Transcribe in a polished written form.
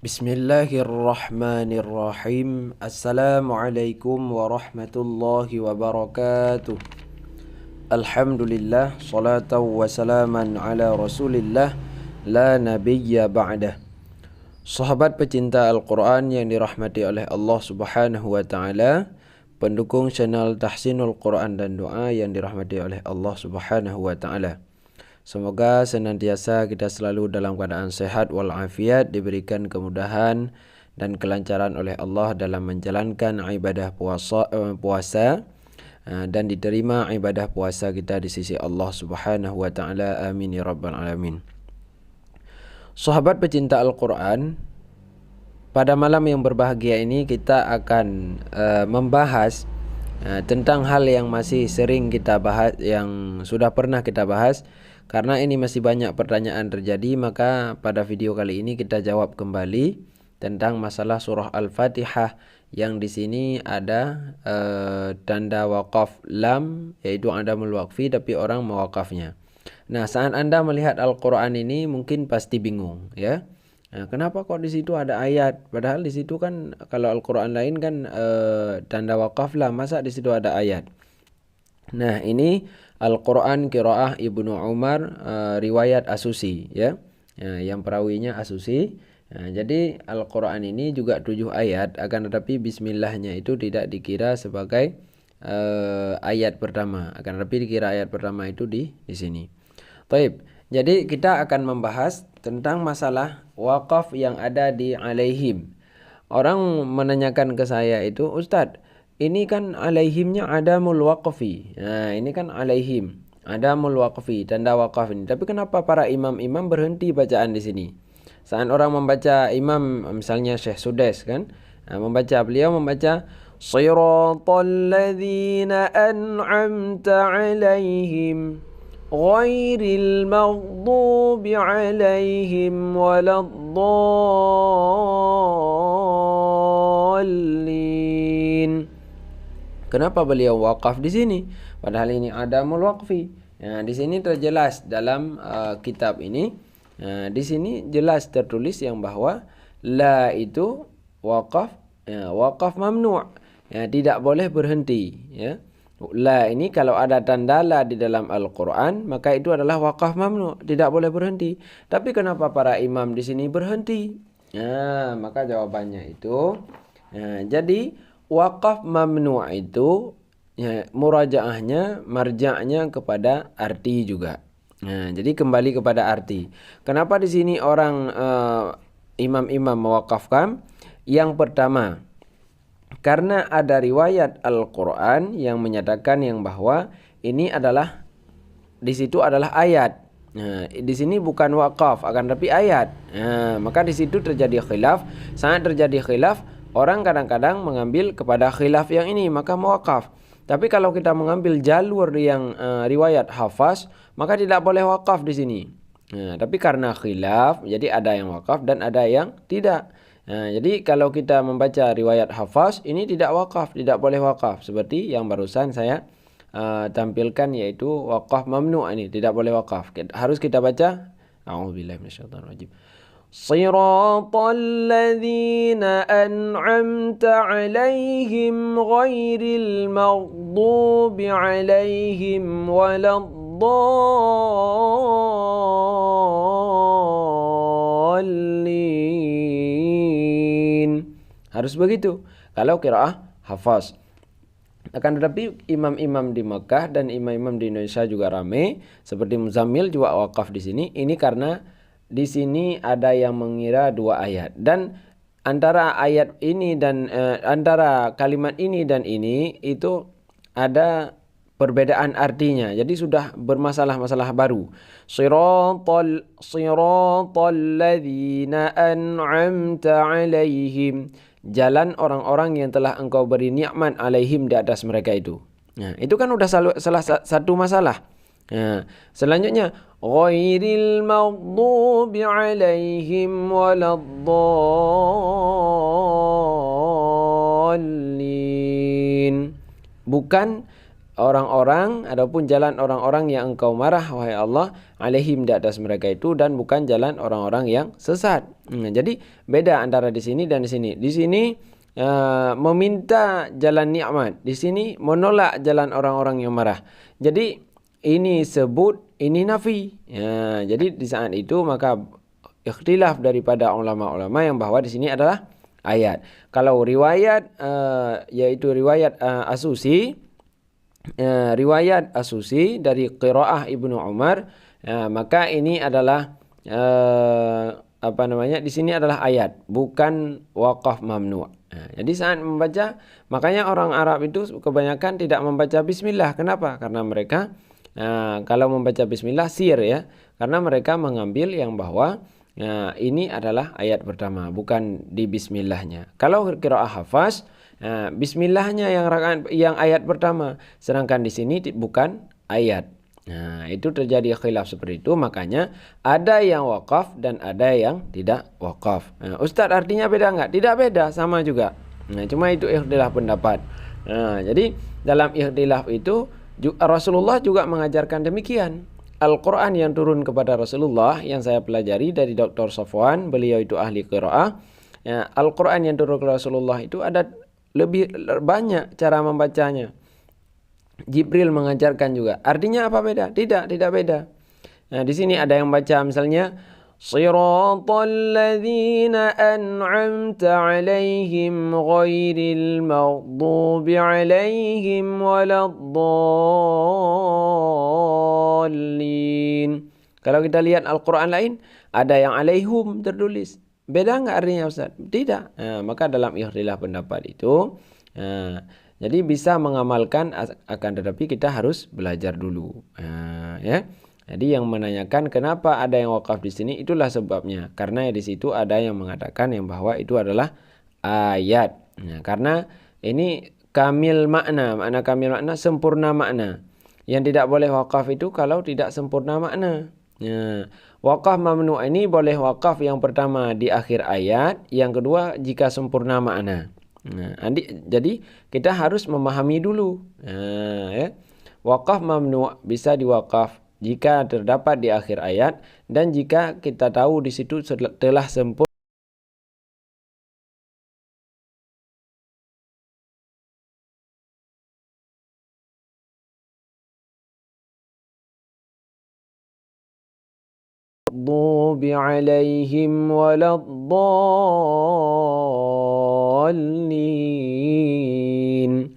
Bismillahirrahmanirrahim. Assalamualaikum warahmatullahi wabarakatuh. Alhamdulillah, salatan wa salaman ala rasulillah, la nabiyya ba'dah. Sahabat pecinta Al-Quran yang dirahmati oleh Allah subhanahu wa ta'ala, pendukung channel Tahsinul Quran dan Doa yang dirahmati oleh Allah subhanahu wa ta'ala, semoga senantiasa kita selalu dalam keadaan sehat walafiat, diberikan kemudahan dan kelancaran oleh Allah dalam menjalankan ibadah puasa dan diterima ibadah puasa kita di sisi Allah Subhanahu wa taala. Amin ya rabbal alamin. Sahabat pecinta Al-Quran, pada malam yang berbahagia ini kita akan membahas tentang hal yang masih sering kita bahas, yang sudah pernah kita bahas. Karena ini masih banyak pertanyaan terjadi, maka pada video kali ini kita jawab kembali tentang masalah surah Al-Fatihah yang di sini ada tanda waqaf lam, yaitu adamul waqfi, tapi orang mewakafnya. Nah, saat Anda melihat Al-Quran ini mungkin pasti bingung, ya. Nah, kenapa kok di situ ada ayat? Padahal di situ kan kalau Al-Quran lain kan tanda waqaf lam, masa di situ ada ayat? Nah, ini Al-Quran Qiraah Ibnu Umar, riwayat Asusi, ya. Yang perawinya Asusi. Jadi Al-Quran ini juga 7 ayat, akan tetapi bismillahnya itu tidak dikira sebagai ayat pertama, akan tetapi dikira ayat pertama itu di sini. Taib. Jadi kita akan membahas tentang masalah wakaf yang ada di alaihim. Orang menanyakan ke saya itu, Ustadz, ini kan alaihimnya adamul waqfi. Nah, ini kan alaihim, adamul waqfi, tanda waqaf ini. Tapi kenapa para imam-imam berhenti bacaan di sini? Saat orang membaca imam, misalnya Syekh Sudes kan, beliau membaca Shiratal ladzina an'amta alaihim ghairil maghdubi alaihim waladdallin. Kenapa beliau wakaf di sini? Padahal ini adamul waqfi. Nah, di sini terjelas dalam kitab ini. Di sini jelas tertulis yang bahwa la itu wakaf, wakaf mamnu', tidak boleh berhenti, ya. La ini kalau ada tanda la di dalam Al-Quran, maka itu adalah wakaf mamnu', tidak boleh berhenti. Tapi kenapa para imam di sini berhenti? Nah, maka jawabannya itu, jadi wakaf mamnu' itu murajaahnya, marja'nya kepada arti juga. Nah, jadi kembali kepada arti. Kenapa di sini orang imam-imam mewakafkan? Yang pertama, karena ada riwayat Al-Quran yang menyatakan yang bahwa ini adalah, di situ adalah ayat. Nah, di sini bukan wakaf, akan tapi ayat. Nah, maka di situ terjadi khilaf. Sangat terjadi khilaf. Orang kadang-kadang mengambil kepada khilaf yang ini, maka mewakaf. Tapi kalau kita mengambil jalur yang riwayat Hafaz, maka tidak boleh wakaf di sini. Nah, tapi karena khilaf, jadi ada yang wakaf dan ada yang tidak. Nah, jadi kalau kita membaca riwayat Hafaz, ini tidak wakaf, tidak boleh wakaf. Seperti yang barusan saya tampilkan, yaitu wakaf mamnu', ini tidak boleh wakaf. Harus kita baca a'udzubillahi minasyaitonirrajim. Shiratal ladzina an'amta 'alaihim ghairil maghdubi 'alaihim waladdallin. Harus begitu kalau qiraah Hafaz. Akan tetapi imam-imam di Mekah dan imam-imam di Indonesia juga ramai, seperti Muzammil juga wakaf di sini. Ini karena di sini ada yang mengira 2 ayat, dan antara ayat ini dan antara kalimat ini dan ini itu ada perbedaan artinya. Jadi sudah bermasalah-masalah baru. Shiratal ladzina an'amta 'alaihim, jalan orang-orang yang telah engkau beri nikmat alaihim, di atas mereka itu. Nah, itu kan udah salah satu masalah. Nah, selanjutnya ghairil maghdubi 'alaihim waladdallin. Bukan orang-orang ataupun jalan orang-orang yang engkau marah wahai Allah alaihim di atas mereka itu, dan bukan jalan orang-orang yang sesat. Jadi beda antara di sini dan di sini. Di sini meminta jalan nikmat, di sini menolak jalan orang-orang yang marah. Jadi ini sebut, ini nafi. Jadi di saat itu maka ikhtilaf daripada ulama-ulama yang bahwa di sini adalah ayat. Kalau riwayat yaitu riwayat Asusi, riwayat Asusi dari qiraah Ibnu Umar, maka ini adalah di sini adalah ayat, bukan waqaf mamnu'. Jadi saat membaca, makanya orang Arab itu kebanyakan tidak membaca bismillah. Kenapa? Karena mereka kalau membaca bismillah sir ya, karena mereka mengambil yang bahwa ini adalah ayat pertama, bukan di bismillahnya. Kalau qiraah Hafs, bismillahnya yang ayat pertama, sedangkan di sini bukan ayat. Itu terjadi khilaf seperti itu, makanya ada yang wakaf dan ada yang tidak wakaf. Ustaz, artinya beda enggak? Tidak beda, sama juga. Cuma itu ikhtilaf pendapat. Jadi dalam ikhtilaf itu Rasulullah juga mengajarkan demikian. Al-Quran yang turun kepada Rasulullah yang saya pelajari dari Dr. Safwan, beliau itu ahli qiraah. Al-Quran yang turun kepada Rasulullah itu ada lebih banyak cara membacanya. Jibril mengajarkan juga. Artinya apa beda? Tidak beda. Di sini ada yang baca misalnya Shiratal ladzina an'amta 'alaihim ghairil maghdubi 'alaihim waladdallin. Kalau kita lihat Al-Quran lain, ada yang 'alaihum tertulis. Beda enggak artinya Ustaz? Tidak. Maka dalam ikhtilaf pendapat itu jadi bisa mengamalkan, akan tetapi kita harus belajar dulu. Ya. Jadi yang menanyakan kenapa ada yang wakaf di sini, itulah sebabnya. Karena di situ ada yang mengatakan yang bahwa itu adalah ayat. Karena ini kamil makna, makna kamil makna, sempurna makna. Yang tidak boleh wakaf itu kalau tidak sempurna makna. Wakaf mamnu' ini boleh wakaf yang pertama di akhir ayat, yang kedua jika sempurna makna. Jadi kita harus memahami dulu. Ya. Wakaf mamnu' bisa diwakaf jika terdapat di akhir ayat, dan jika kita tahu di situ telah sempurna maghdubi 'alaihim waladdallin.